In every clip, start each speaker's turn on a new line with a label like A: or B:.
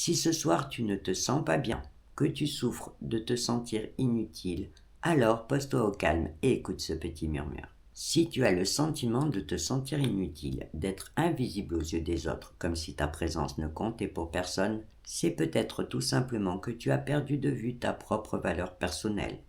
A: Si ce soir tu ne te sens pas bien, que tu souffres de te sentir inutile, alors pose-toi au calme et écoute ce petit murmure. Si tu as le sentiment de te sentir inutile, d'être invisible aux yeux des autres, comme si ta présence ne comptait pour personne, c'est peut-être tout simplement que tu as perdu de vue ta propre valeur personnelle,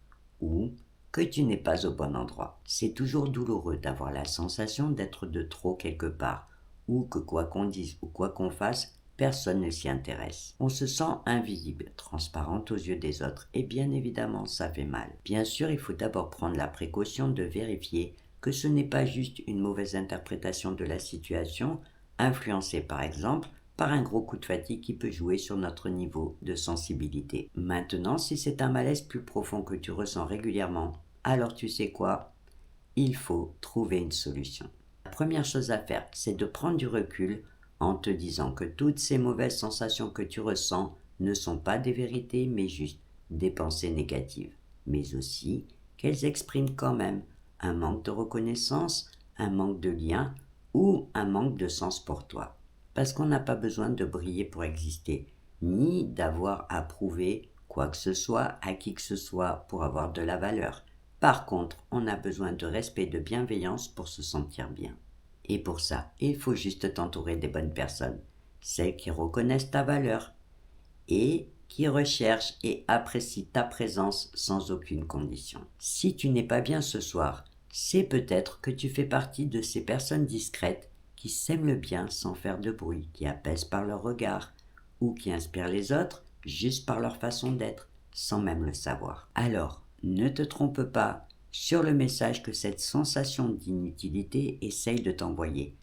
A: ou que tu n'es pas au bon endroit. C'est toujours douloureux d'avoir la sensation d'être de trop quelque part, ou que quoi qu'on dise ou quoi qu'on fasse, personne ne s'y intéresse. On se sent invisible, transparente aux yeux des autres, et bien évidemment ça fait mal. Bien sûr, il faut d'abord prendre la précaution de vérifier que ce n'est pas juste une mauvaise interprétation de la situation, influencée par exemple par un gros coup de fatigue qui peut jouer sur notre niveau de sensibilité. Maintenant, si c'est un malaise plus profond que tu ressens régulièrement, alors tu sais quoi? Il faut trouver une solution. La première chose à faire, c'est de prendre du recul en te disant que toutes ces mauvaises sensations que tu ressens ne sont pas des vérités, mais juste des pensées négatives. Mais aussi qu'elles expriment quand même un manque de reconnaissance, un manque de lien ou un manque de sens pour toi. Parce qu'on n'a pas besoin de briller pour exister, ni d'avoir à prouver quoi que ce soit à qui que ce soit pour avoir de la valeur. Par contre, on a besoin de respect et de bienveillance pour se sentir bien. Et pour ça, il faut juste t'entourer des bonnes personnes, celles qui reconnaissent ta valeur et qui recherchent et apprécient ta présence sans aucune condition. Si tu n'es pas bien ce soir, c'est peut-être que tu fais partie de ces personnes discrètes qui sèment le bien sans faire de bruit, qui apaisent par leur regard ou qui inspirent les autres juste par leur façon d'être, sans même le savoir. Alors, ne te trompe pas sur le message que cette sensation d'inutilité essaye de t'envoyer,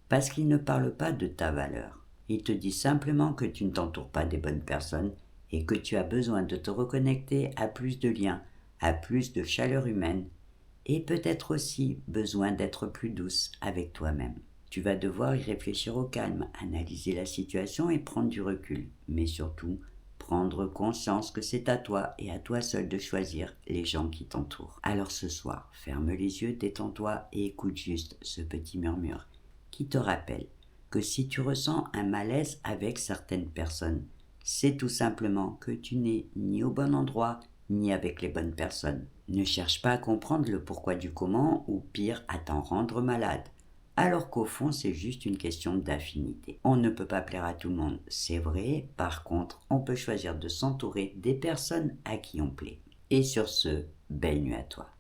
A: parce qu'il ne parle pas de ta valeur. Il te dit simplement que tu ne t'entoures pas des bonnes personnes et que tu as besoin de te reconnecter à plus de liens, à plus de chaleur humaine et peut-être aussi besoin d'être plus douce avec toi-même. Tu vas devoir y réfléchir au calme, analyser la situation et prendre du recul, mais surtout prendre conscience que c'est à toi et à toi seul de choisir les gens qui t'entourent. Alors ce soir, ferme les yeux, détends-toi et écoute juste ce petit murmure qui te rappelle que si tu ressens un malaise avec certaines personnes, c'est tout simplement que tu n'es ni au bon endroit, ni avec les bonnes personnes. Ne cherche pas à comprendre le pourquoi du comment ou pire à t'en rendre malade. Alors qu'au fond, c'est juste une question d'affinité. On ne peut pas plaire à tout le monde, c'est vrai. Par contre, on peut choisir de s'entourer des personnes à qui on plaît. Et sur ce, belle nuit à toi.